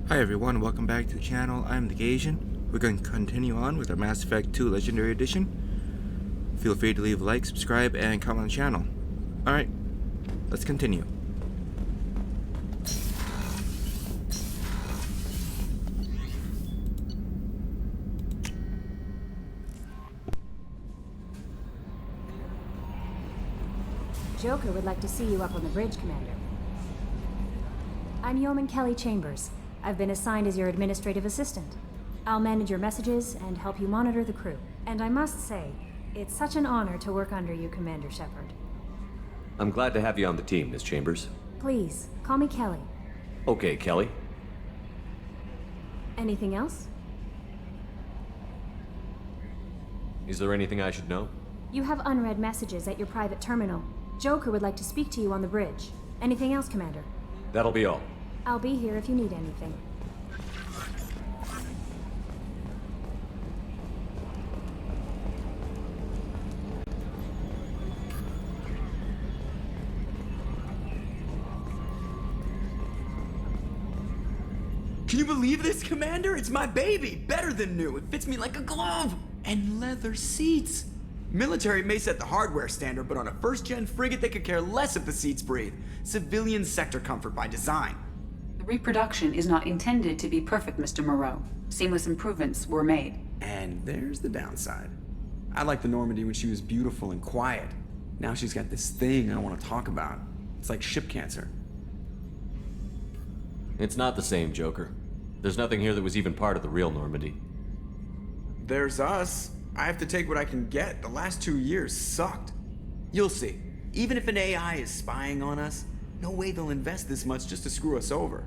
Hi everyone, welcome back to the channel. I'm the Gasian. We're going to continue on with our Mass Effect 2 Legendary Edition. Feel free to leave a like, subscribe, and comment on the channel. Alright, let's continue. Joker would like to see you up on the bridge, Commander. I'm Yeoman Kelly Chambers. I've been assigned as your administrative assistant. I'll manage your messages and help you monitor the crew. And I must say, it's such an honor to work under you, Commander Shepard. I'm glad to have you on the team, Miss Chambers. Please, call me Kelly. Okay, Kelly. Anything else? Is there anything I should know? You have unread messages at your private terminal. Joker would like to speak to you on the bridge. Anything else, Commander? That'll be all. I'll be here if you need anything. Can you believe this, Commander? It's my baby! Better than new. It fits me like a glove! And leather seats! Military may set the hardware standard, but on a first-gen frigate they could care less if the seats breathe. Civilian sector comfort by design. The reproduction is not intended to be perfect, Mr. Moreau. Seamless improvements were made. And there's the downside. I liked the Normandy when she was beautiful and quiet. Now she's got this thing I want to talk about. It's like ship cancer. It's not the same, Joker. There's nothing here that was even part of the real Normandy. There's us. I have to take what I can get. The last 2 years sucked. You'll see. Even if an AI is spying on us, no way they'll invest this much just to screw us over.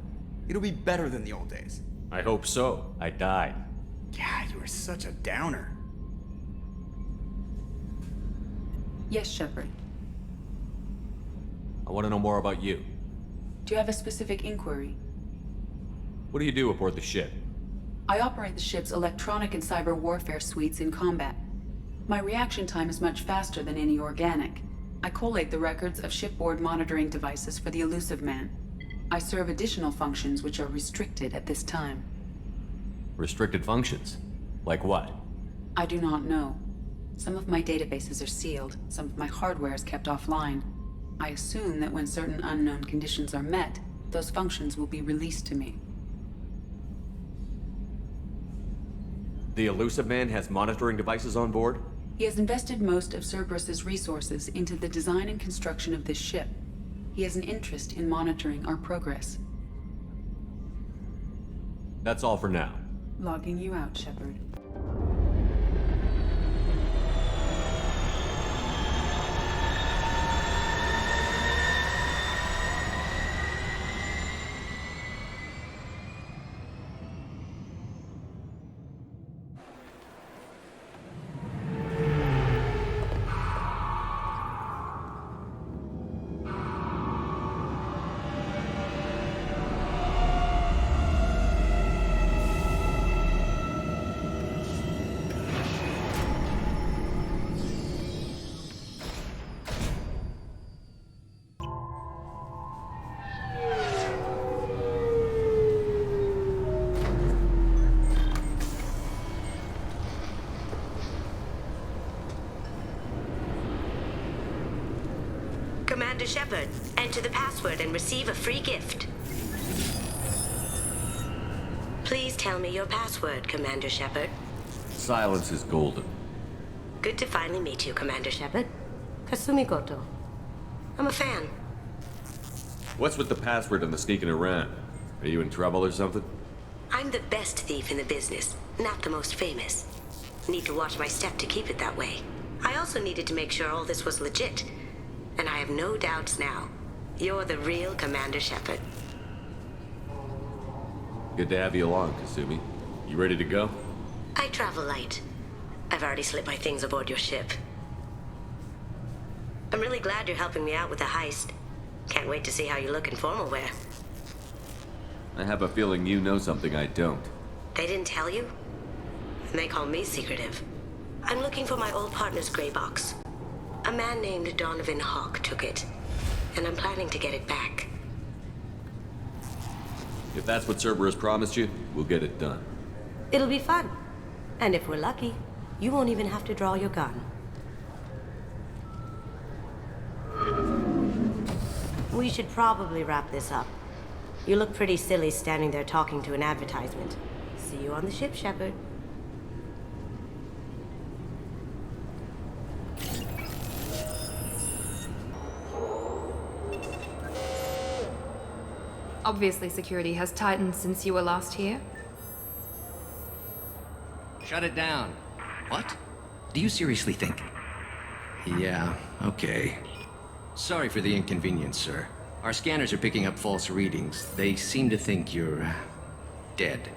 It'll be better than the old days. I hope so. I died. God, you are such a downer. Yes, Shepard. I want to know more about you. Do you have a specific inquiry? What do you do aboard the ship? I operate the ship's electronic and cyber warfare suites in combat. My reaction time is much faster than any organic. I collate the records of shipboard monitoring devices for the Elusive Man. I serve additional functions which are restricted at this time. Restricted functions? Like what? I do not know. Some of my databases are sealed, some of my hardware is kept offline. I assume that when certain unknown conditions are met, those functions will be released to me. The Elusive Man has monitoring devices on board? He has invested most of Cerberus's resources into the design and construction of this ship. He has an interest in monitoring our progress. That's all for now. Logging you out, Shepard. Commander Shepard, enter the password and receive a free gift. Please tell me your password, Commander Shepard. Silence is golden. Good to finally meet you, Commander Shepard. Kasumi Goto. I'm a fan. What's with the password and the sneaking around? Are you in trouble or something? I'm the best thief in the business, not the most famous. Need to watch my step to keep it that way. I also needed to make sure all this was legit. And I have no doubts now. You're the real Commander Shepard. Good to have you along, Kasumi. You ready to go? I travel light. I've already slipped my things aboard your ship. I'm really glad you're helping me out with the heist. Can't wait to see how you look in formal wear. I have a feeling you know something I don't. They didn't tell you? And they call me secretive. I'm looking for my old partner's gray box. A man named Donovan Hawk took it, and I'm planning to get it back. If that's what Cerberus promised you, we'll get it done. It'll be fun. And if we're lucky, you won't even have to draw your gun. We should probably wrap this up. You look pretty silly standing there talking to an advertisement. See you on the ship, Shepard. Obviously, security has tightened since you were last here. Shut it down. What? Do you seriously think? Yeah, okay. Sorry for the inconvenience, sir. Our scanners are picking up false readings. They seem to think you're dead.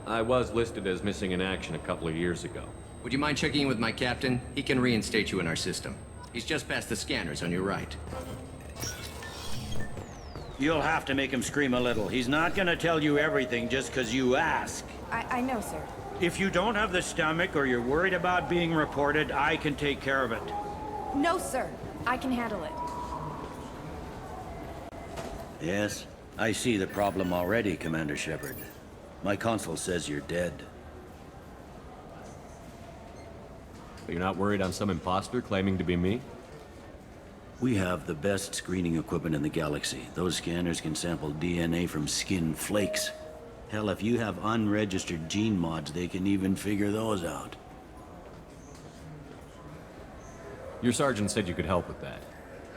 I was listed as missing in action a couple of years ago. Would you mind checking in with my captain? He can reinstate you in our system. He's just past the scanners on your right. You'll have to make him scream a little. He's not gonna tell you everything just 'cause you ask. I know, sir. If you don't have the stomach or you're worried about being reported, I can take care of it. No, sir. I can handle it. Yes, I see the problem already, Commander Shepard. My console says you're dead. But you're not worried I'm some imposter claiming to be me? We have the best screening equipment in the galaxy. Those scanners can sample DNA from skin flakes. Hell, if you have unregistered gene mods, they can even figure those out. Your sergeant said you could help with that.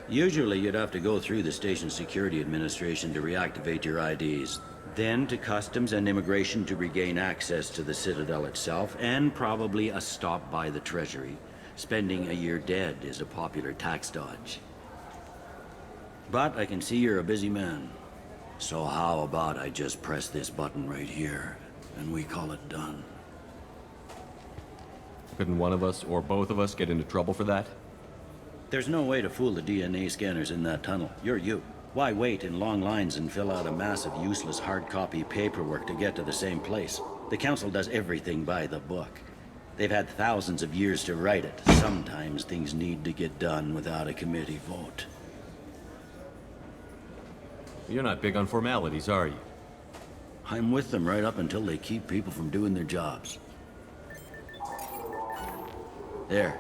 Usually you'd have to go through the station security administration to reactivate your IDs. Then to customs and immigration to regain access to the Citadel itself, and probably a stop by the Treasury. Spending a year dead is a popular tax dodge. But I can see you're a busy man. So how about I just press this button right here, and we call it done? Couldn't one of us, or both of us, get into trouble for that? There's no way to fool the DNA scanners in that tunnel. You're you. Why wait in long lines and fill out a massive useless hard copy paperwork to get to the same place? The Council does everything by the book. They've had thousands of years to write it. Sometimes things need to get done without a committee vote. You're not big on formalities, are you? I'm with them right up until they keep people from doing their jobs. There.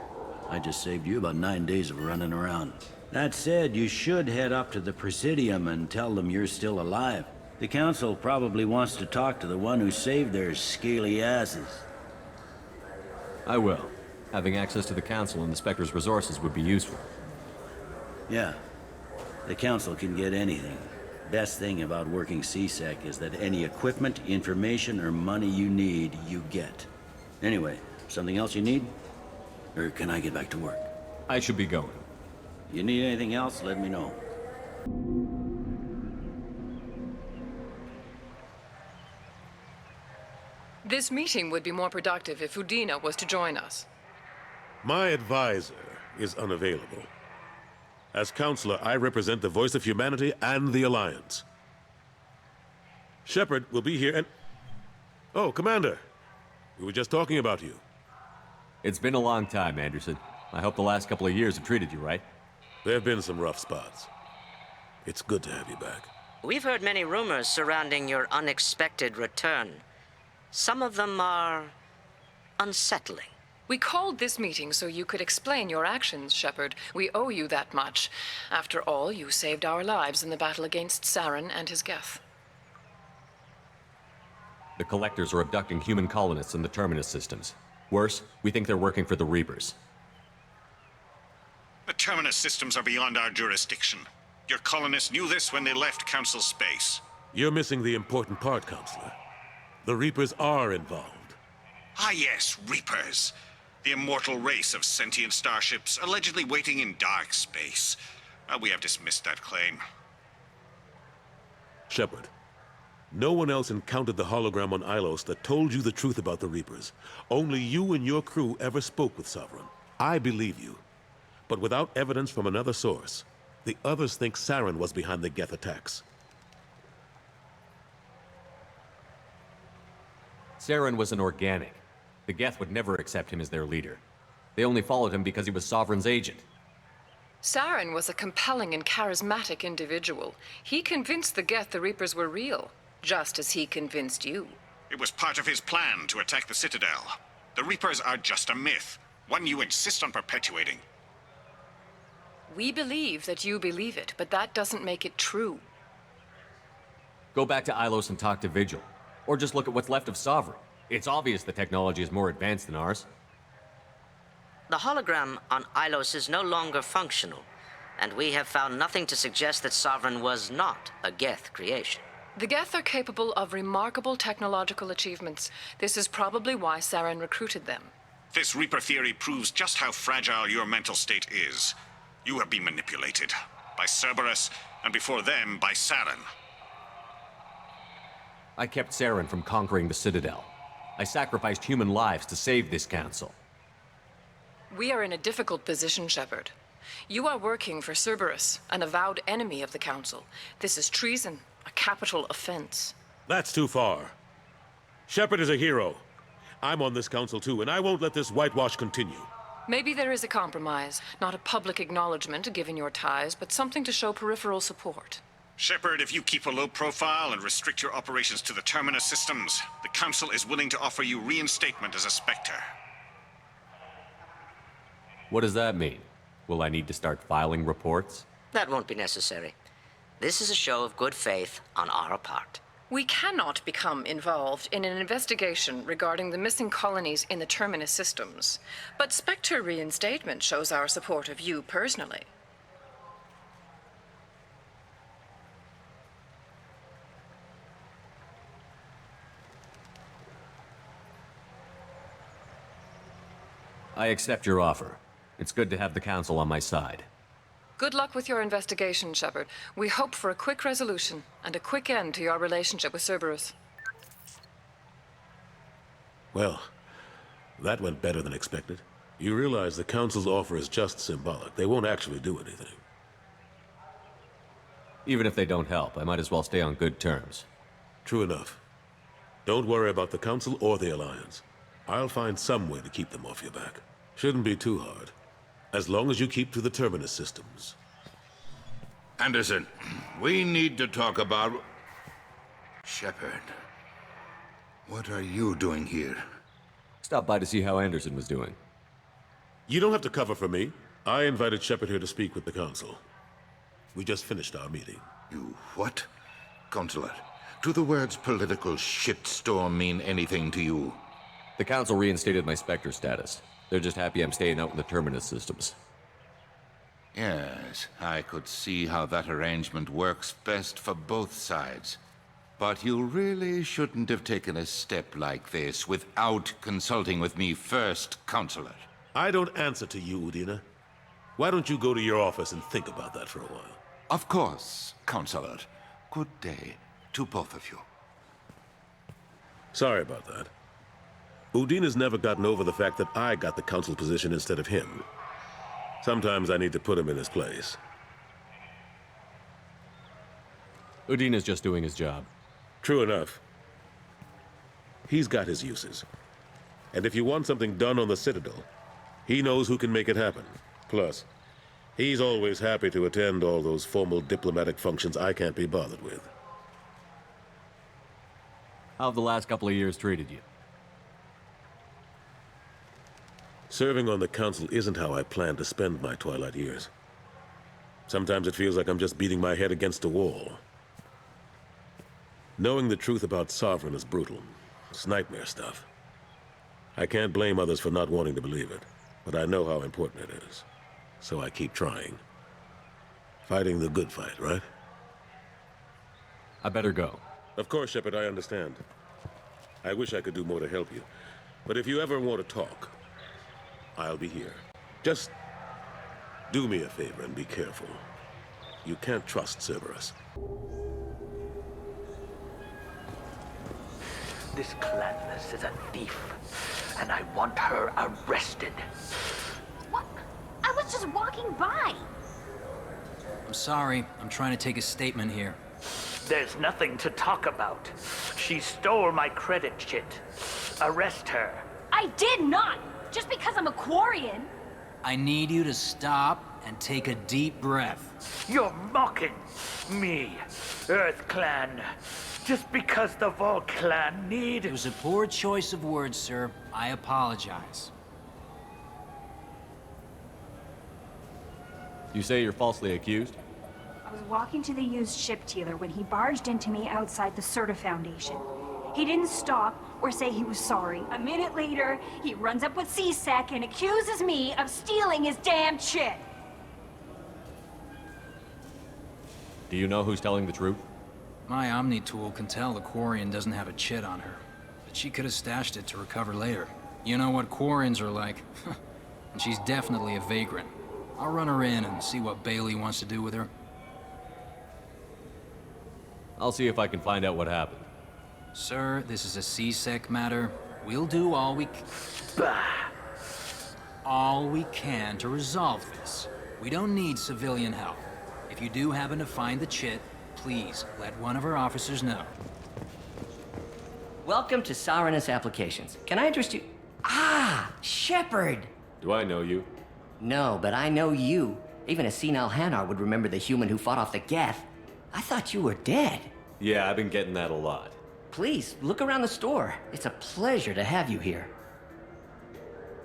I just saved you about 9 days of running around. That said, you should head up to the Presidium and tell them you're still alive. The Council probably wants to talk to the one who saved their scaly asses. I will. Having access to the Council and the Spectre's resources would be useful. Yeah. The Council can get anything. Best thing about working CSEC is that any equipment, information, or money you need, you get. Anyway, something else you need? Or can I get back to work? I should be going. You need anything else, let me know. This meeting would be more productive if Udina was to join us. My advisor is unavailable. As counselor, I represent the voice of humanity and the Alliance. Shepard will be here and... Oh, Commander. We were just talking about you. It's been a long time, Anderson. I hope the last couple of years have treated you right. There have been some rough spots. It's good to have you back. We've heard many rumors surrounding your unexpected return. Some of them are unsettling. We called this meeting so you could explain your actions, Shepard. We owe you that much. After all, you saved our lives in the battle against Saren and his Geth. The Collectors are abducting human colonists in the Terminus systems. Worse, we think they're working for the Reapers. The Terminus systems are beyond our jurisdiction. Your colonists knew this when they left Council space. You're missing the important part, Counselor. The Reapers are involved. Ah yes, Reapers. The immortal race of sentient starships allegedly waiting in dark space. We have dismissed that claim. Shepard, no one else encountered the hologram on Ilos that told you the truth about the Reapers. Only you and your crew ever spoke with Sovereign. I believe you. But without evidence from another source, the others think Saren was behind the Geth attacks. Saren was an organic. The Geth would never accept him as their leader. They only followed him because he was Sovereign's agent. Saren was a compelling and charismatic individual. He convinced the Geth the Reapers were real, just as he convinced you. It was part of his plan to attack the Citadel. The Reapers are just a myth, one you insist on perpetuating. We believe that you believe it, but that doesn't make it true. Go back to Ilos and talk to Vigil. Or just look at what's left of Sovereign. It's obvious the technology is more advanced than ours. The hologram on Ilos is no longer functional, and we have found nothing to suggest that Sovereign was not a Geth creation. The Geth are capable of remarkable technological achievements. This is probably why Saren recruited them. This Reaper theory proves just how fragile your mental state is. You have been manipulated. By Cerberus, and before them, by Saren. I kept Saren from conquering the Citadel. I sacrificed human lives to save this council. We are in a difficult position, Shepard. You are working for Cerberus, an avowed enemy of the Council. This is treason, a capital offense. That's too far. Shepard is a hero. I'm on this council too, and I won't let this whitewash continue. Maybe there is a compromise. Not a public acknowledgement given your ties, but something to show peripheral support. Shepard, if you keep a low profile and restrict your operations to the Terminus systems, the Council is willing to offer you reinstatement as a Spectre. What does that mean? Will I need to start filing reports? That won't be necessary. This is a show of good faith on our part. We cannot become involved in an investigation regarding the missing colonies in the Terminus systems. But Spectre reinstatement shows our support of you personally. I accept your offer. It's good to have the Council on my side. Good luck with your investigation, Shepard. We hope for a quick resolution and a quick end to your relationship with Cerberus. Well, that went better than expected. You realize the Council's offer is just symbolic. They won't actually do anything. Even if they don't help, I might as well stay on good terms. True enough. Don't worry about the Council or the Alliance. I'll find some way to keep them off your back. Shouldn't be too hard. As long as you keep to the Terminus systems. Anderson, we need to talk about... Shepard. What are you doing here? Stopped by to see how Anderson was doing. You don't have to cover for me. I invited Shepard here to speak with the Council. We just finished our meeting. You what? Consular, do the words political shitstorm mean anything to you? The Council reinstated my Spectre status. They're just happy I'm staying out in the Terminus systems. Yes, I could see how that arrangement works best for both sides. But you really shouldn't have taken a step like this without consulting with me first, Consular. I don't answer to you, Udina. Why don't you go to your office and think about that for a while? Of course, Consular. Good day to both of you. Sorry about that. Udina's never gotten over the fact that I got the Council position instead of him. Sometimes I need to put him in his place. Udina's just doing his job. True enough. He's got his uses. And if you want something done on the Citadel, he knows who can make it happen. Plus, he's always happy to attend all those formal diplomatic functions I can't be bothered with. How have the last couple of years treated you? Serving on the Council isn't how I plan to spend my twilight years. Sometimes it feels like I'm just beating my head against a wall. Knowing the truth about Sovereign is brutal. It's nightmare stuff. I can't blame others for not wanting to believe it, but I know how important it is. So I keep trying. Fighting the good fight, right? I better go. Of course, Shepard, I understand. I wish I could do more to help you. But if you ever want to talk, I'll be here. Just do me a favor and be careful. You can't trust Cerberus. This Clandless is a thief, and I want her arrested. What? I was just walking by. I'm sorry. I'm trying to take a statement here. There's nothing to talk about. She stole my credit chit. Arrest her. I did not! Just because I'm a Quarian. I need you to stop and take a deep breath. You're mocking me, Earth Clan, just because the Vol Clan need... It was a poor choice of words, sir. I apologize. You say you're falsely accused? I was walking to the used ship dealer when he barged into me outside the Serta Foundation. He didn't stop or say he was sorry. A minute later, he runs up with C-Sec and accuses me of stealing his damn shit. Do you know who's telling the truth? My Omni tool can tell the Quarian doesn't have a chit on her, but she could have stashed it to recover later. You know what Quarians are like. And she's definitely a vagrant. I'll run her in and see what Bailey wants to do with her. I'll see if I can find out what happened. Sir, this is a C-Sec matter. We'll do all we can to resolve this. We don't need civilian help. If you do happen to find the chit, please let one of our officers know. Welcome to Sovereignist Applications. Can I interest you? Ah, Shepard! Do I know you? No, but I know you. Even a senile Hanar would remember the human who fought off the Geth. I thought you were dead. Yeah, I've been getting that a lot. Please, look around the store. It's a pleasure to have you here.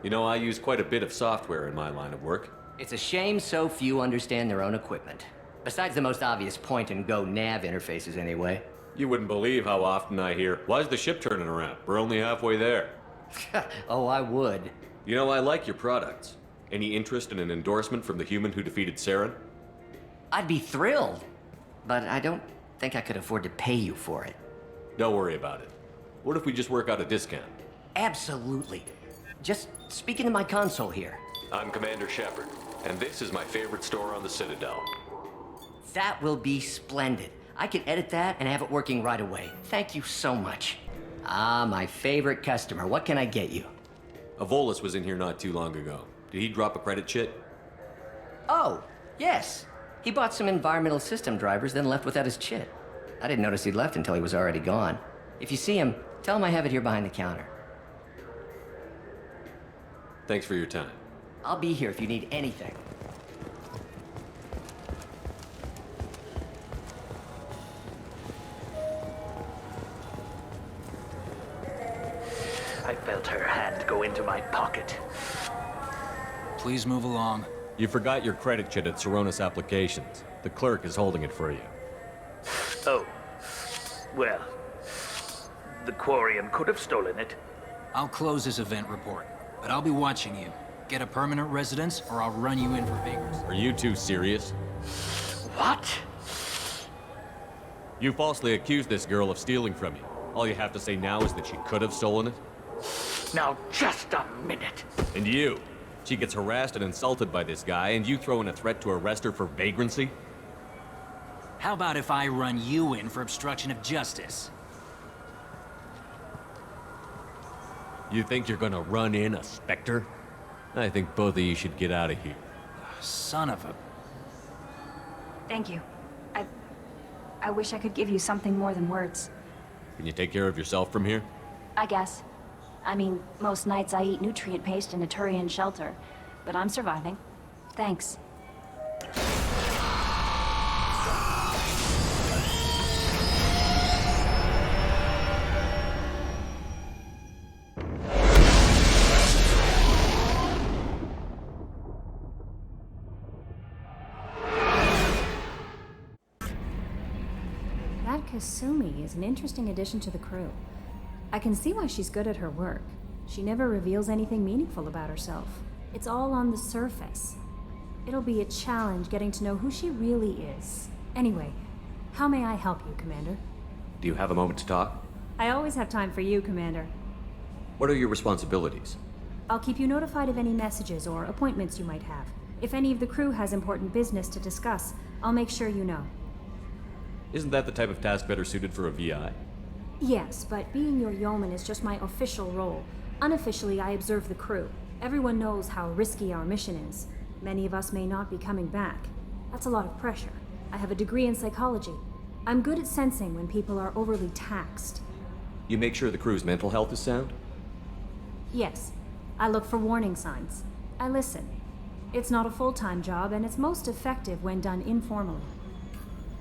You know, I use quite a bit of software in my line of work. It's a shame so few understand their own equipment. Besides the most obvious point-and-go nav interfaces, anyway. You wouldn't believe how often I hear, "Why's the ship turning around? We're only halfway there." Oh, I would. You know, I like your products. Any interest in an endorsement from the human who defeated Saren? I'd be thrilled, but I don't think I could afford to pay you for it. Don't worry about it. What if we just work out a discount? Absolutely. Just speak into my console here. I'm Commander Shepard, and this is my favorite store on the Citadel. That will be splendid. I can edit that and have it working right away. Thank you so much. Ah, my favorite customer. What can I get you? Avolis was in here not too long ago. Did he drop a credit chit? Oh, yes. He bought some environmental system drivers, then left without his chit. I didn't notice he'd left until he was already gone. If you see him, tell him I have it here behind the counter. Thanks for your time. I'll be here if you need anything. I felt her hand go into my pocket. Please move along. You forgot your credit chit at Saronis Applications. The clerk is holding it for you. Oh. Well, the Quarian could have stolen it. I'll close this event report, but I'll be watching you. Get a permanent residence, or I'll run you in for vagrancy. Are you two serious? What? You falsely accused this girl of stealing from you. All you have to say now is that she could have stolen it? Now, just a minute. And you? She gets harassed and insulted by this guy, and you throw in a threat to arrest her for vagrancy? How about if I run you in for obstruction of justice? You think you're gonna run in a Spectre? I think both of you should get out of here. Son of a... Thank you. I wish I could give you something more than words. Can you take care of yourself from here? I guess. I mean, most nights I eat nutrient paste in a Turian shelter, but I'm surviving. Thanks. That Kasumi is an interesting addition to the crew. I can see why she's good at her work. She never reveals anything meaningful about herself. It's all on the surface. It'll be a challenge getting to know who she really is. Anyway, how may I help you, Commander? Do you have a moment to talk? I always have time for you, Commander. What are your responsibilities? I'll keep you notified of any messages or appointments you might have. If any of the crew has important business to discuss, I'll make sure you know. Isn't that the type of task better suited for a VI? Yes, but being your yeoman is just my official role. Unofficially, I observe the crew. Everyone knows how risky our mission is. Many of us may not be coming back. That's a lot of pressure. I have a degree in psychology. I'm good at sensing when people are overly taxed. You make sure the crew's mental health is sound? Yes, I look for warning signs. I listen. It's not a full-time job, and it's most effective when done informally.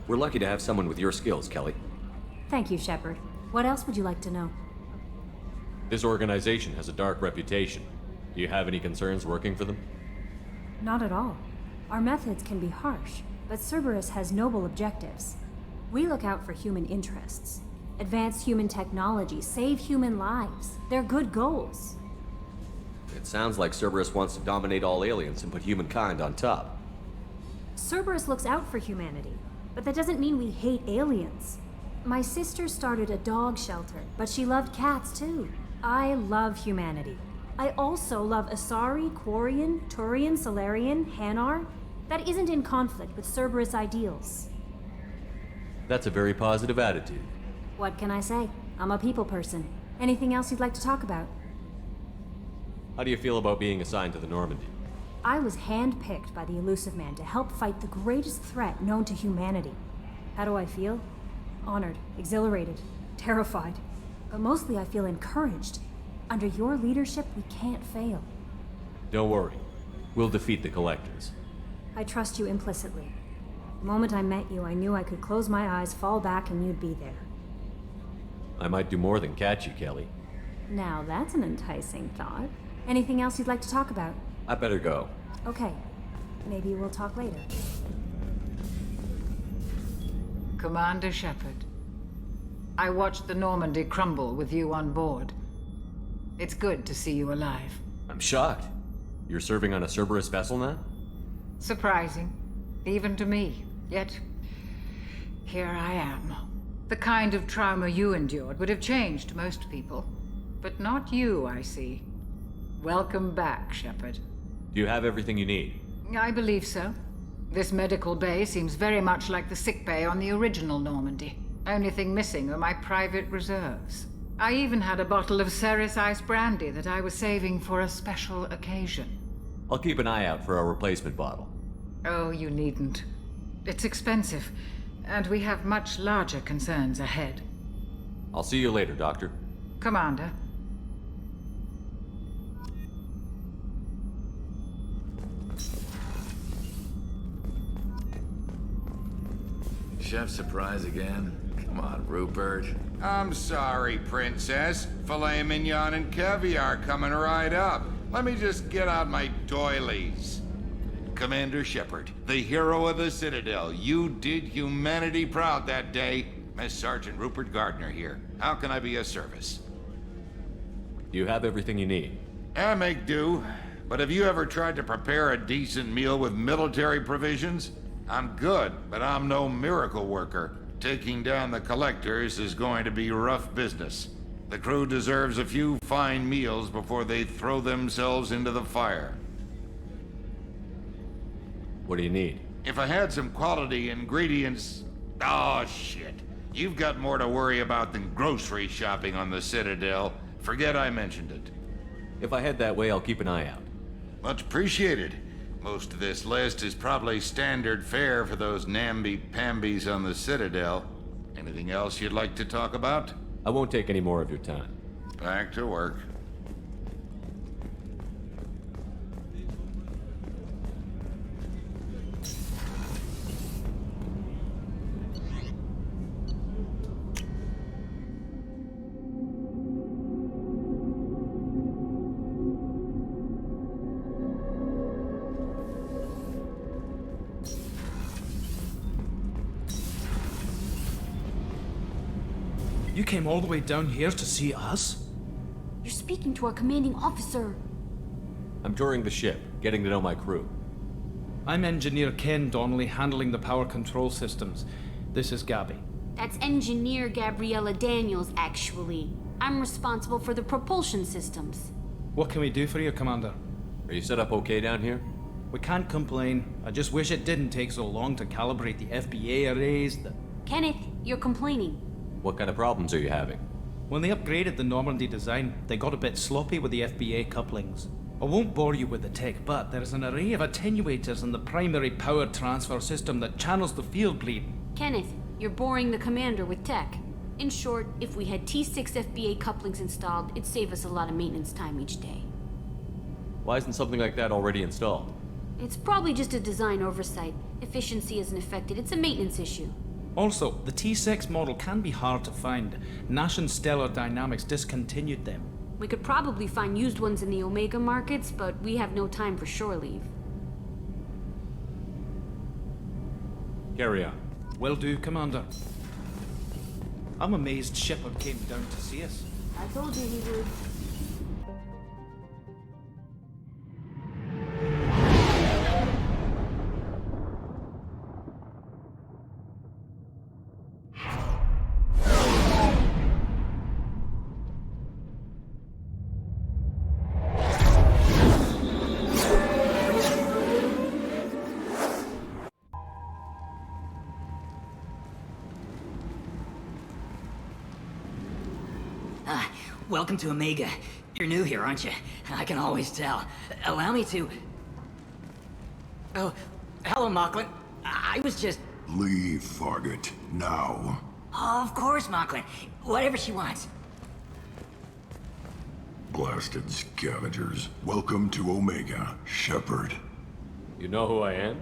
We're lucky to have someone with your skills, Kelly. Thank you, Shepard. What else would you like to know? This organization has a dark reputation. Do you have any concerns working for them? Not at all. Our methods can be harsh, but Cerberus has noble objectives. We look out for human interests. Advance human technology, save human lives. They're good goals. It sounds like Cerberus wants to dominate all aliens and put humankind on top. Cerberus looks out for humanity, but that doesn't mean we hate aliens. My sister started a dog shelter, but she loved cats too. I love humanity. I also love Asari, Quarian, Turian, Solarian, Hanar. That isn't in conflict with Cerberus ideals. That's a very positive attitude. What can I say? I'm a people person. Anything else you'd like to talk about? How do you feel about being assigned to the Normandy? I was handpicked by the Elusive Man to help fight the greatest threat known to humanity. How do I feel? Honored, exhilarated, terrified. But mostly I feel encouraged. Under your leadership, we can't fail. Don't worry. We'll defeat the Collectors. I trust you implicitly. The moment I met you, I knew I could close my eyes, fall back, and you'd be there. I might do more than catch you, Kelly. Now that's an enticing thought. Anything else you'd like to talk about? I better go. Okay. Maybe we'll talk later. Commander Shepard, I watched the Normandy crumble with you on board. It's good to see you alive. I'm shocked. You're serving on a Cerberus vessel now? Surprising, even to me. Yet, here I am. The kind of trauma you endured would have changed most people. But not you, I see. Welcome back, Shepard. Do you have everything you need? I believe so. This medical bay seems very much like the sick bay on the original Normandy. Only thing missing are my private reserves. I even had a bottle of Ceres Ice brandy that I was saving for a special occasion. I'll keep an eye out for a replacement bottle. Oh, you needn't. It's expensive, and we have much larger concerns ahead. I'll see you later, Doctor. Commander. Chef surprise again? Come on, Rupert. I'm sorry, Princess. Filet mignon and caviar coming right up. Let me just get out my doilies. Commander Shepard, the hero of the Citadel. You did humanity proud that day. Miss Sergeant Rupert Gardner here. How can I be of service? You have everything you need. I make do. But have you ever tried to prepare a decent meal with military provisions? I'm good, but I'm no miracle worker. Taking down the Collectors is going to be rough business. The crew deserves a few fine meals before they throw themselves into the fire. What do you need? If I had some quality ingredients... Oh, shit. You've got more to worry about than grocery shopping on the Citadel. Forget I mentioned it. If I head that way, I'll keep an eye out. Much appreciated. Most of this list is probably standard fare for those namby-pambies on the Citadel. Anything else you'd like to talk about? I won't take any more of your time. Back to work. You came all the way down here to see us? You're speaking to our commanding officer. I'm touring the ship, getting to know my crew. I'm Engineer Ken Donnelly, handling the power control systems. This is Gabby. That's Engineer Gabriella Daniels, actually. I'm responsible for the propulsion systems. What can we do for you, Commander? Are you set up okay down here? We can't complain. I just wish it didn't take so long to calibrate the FBA arrays. Kenneth, you're complaining. What kind of problems are you having? When they upgraded the Normandy design, they got a bit sloppy with the FBA couplings. I won't bore you with the tech, but there's an array of attenuators in the primary power transfer system that channels the field bleed. Kenneth, you're boring the commander with tech. In short, if we had T6 FBA couplings installed, it'd save us a lot of maintenance time each day. Why isn't something like that already installed? It's probably just a design oversight. Efficiency isn't affected. It's a maintenance issue. Also, the T6 model can be hard to find. Nash and Stellar Dynamics discontinued them. We could probably find used ones in the Omega markets, but we have no time for shore leave. Carry on. Will do, Commander. I'm amazed Shepard came down to see us. I told you he would. Welcome to Omega. You're new here, aren't you? I can always tell. Allow me to... Oh, hello, Mocklin. I was just... Leave, Fargate. Now. Oh, of course, Mocklin. Whatever she wants. Blasted scavengers. Welcome to Omega, Shepard. You know who I am?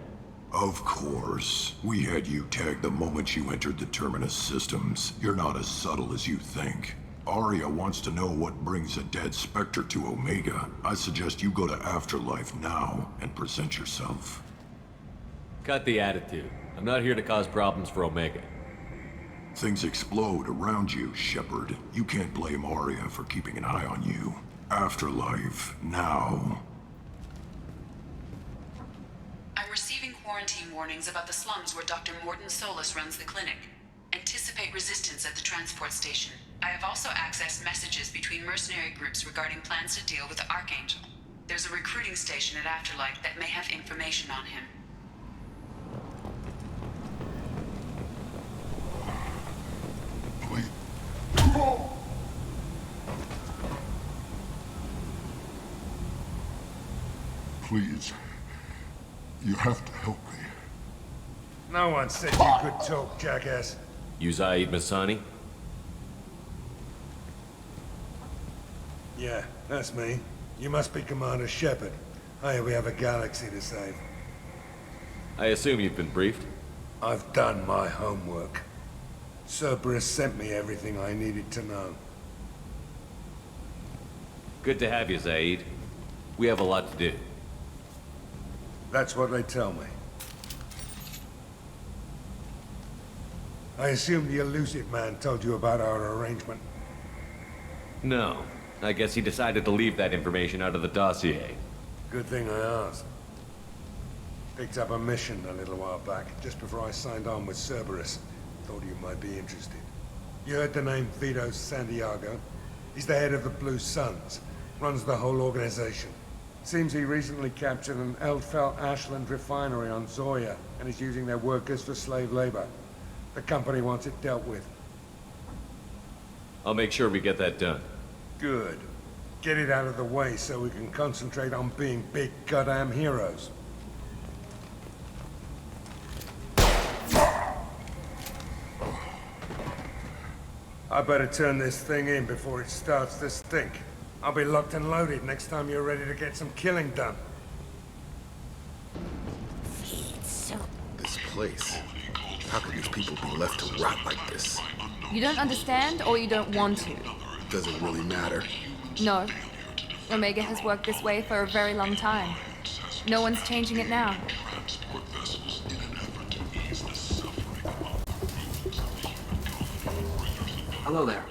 Of course. We had you tagged the moment you entered the Terminus systems. You're not as subtle as you think. Arya wants to know what brings a dead Spectre to Omega. I suggest you go to Afterlife now and present yourself. Cut the attitude. I'm not here to cause problems for Omega. Things explode around you, Shepard. You can't blame Arya for keeping an eye on you. Afterlife now. I'm receiving quarantine warnings about the slums where Dr. Morton Solus runs the clinic. Anticipate resistance at the transport station. I have also accessed messages between mercenary groups regarding plans to deal with the Archangel. There's a recruiting station at Afterlife that may have information on him. Please. You have to help me. No one said you could talk, jackass. You Zaid Masani? Yeah, that's me. You must be Commander Shepard. Hey, we have a galaxy to save. I assume you've been briefed? I've done my homework. Cerberus sent me everything I needed to know. Good to have you, Zaid. We have a lot to do. That's what they tell me. I assume the elusive man told you about our arrangement. No. I guess he decided to leave that information out of the dossier. Good thing I asked. Picked up a mission a little while back, just before I signed on with Cerberus. Thought you might be interested. You heard the name Vito Santiago? He's the head of the Blue Suns. Runs the whole organization. Seems he recently captured an Eldfell Ashland refinery on Zoya, and is using their workers for slave labor. The company wants it dealt with. I'll make sure we get that done. Good. Get it out of the way so we can concentrate on being big goddamn heroes. I better turn this thing in before it starts to stink. I'll be locked and loaded next time you're ready to get some killing done. This place. How can these people be left to rot like this? You don't understand, or you don't want to? Doesn't really matter. No. Omega has worked this way for a very long time. No one's changing it now. Hello there.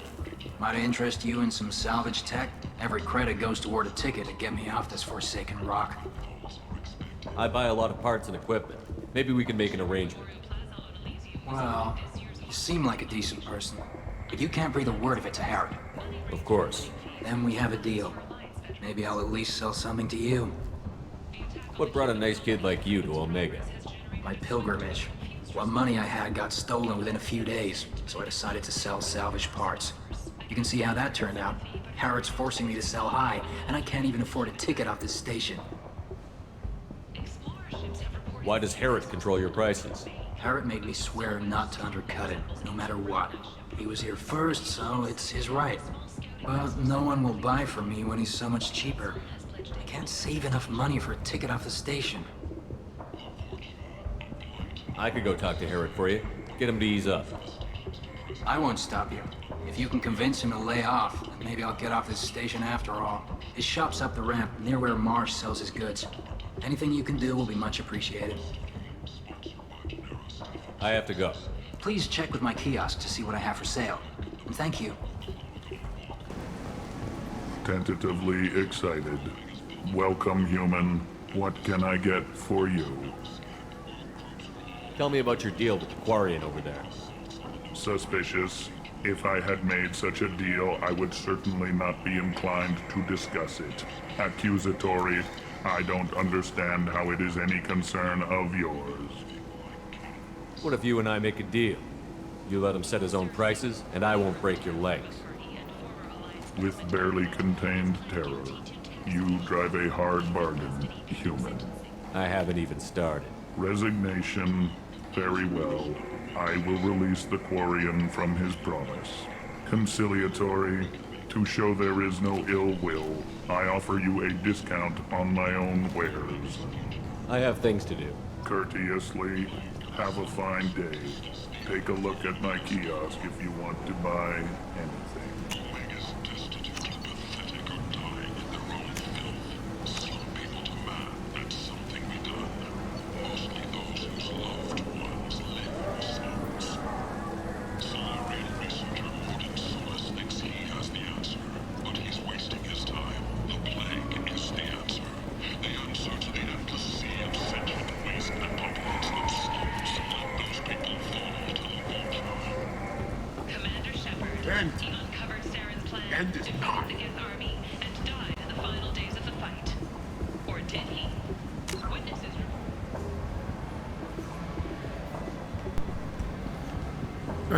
Might I interest you in some salvage tech? Every credit goes toward a ticket to get me off this forsaken rock. I buy a lot of parts and equipment. Maybe we can make an arrangement. Well, you seem like a decent person, but you can't breathe a word of it to Harry. Of course. Then we have a deal. Maybe I'll at least sell something to you. What brought a nice kid like you to Omega? My pilgrimage. What money I had got stolen within a few days, so I decided to sell salvaged parts. You can see how that turned out. Harrod's forcing me to sell high, and I can't even afford a ticket off this station. Why does Harrod control your prices? Harrod made me swear not to undercut it, no matter what. He was here first, so it's his right. But no one will buy from me when he's so much cheaper. I can't save enough money for a ticket off the station. I could go talk to Herod for you. Get him to ease up. I won't stop you. If you can convince him to lay off, then maybe I'll get off this station after all. His shop's up the ramp, near where Marsh sells his goods. Anything you can do will be much appreciated. I have to go. Please check with my kiosk to see what I have for sale. And thank you. Tentatively excited. Welcome, human. What can I get for you? Tell me about your deal with the Quarian over there. Suspicious. If I had made such a deal, I would certainly not be inclined to discuss it. Accusatory. I don't understand how it is any concern of yours. What if you and I make a deal? You let him set his own prices, and I won't break your legs. With barely contained terror, you drive a hard bargain, human. I haven't even started. Resignation. Very well. I will release the Quarian from his promise. Conciliatory. To show there is no ill will, I offer you a discount on my own wares. I have things to do. Courteously, have a fine day. Take a look at my kiosk if you want to buy anything.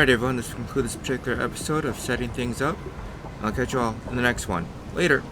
Alright everyone, this concludes this particular episode of Setting Things Up. I'll catch you all in the next one. Later!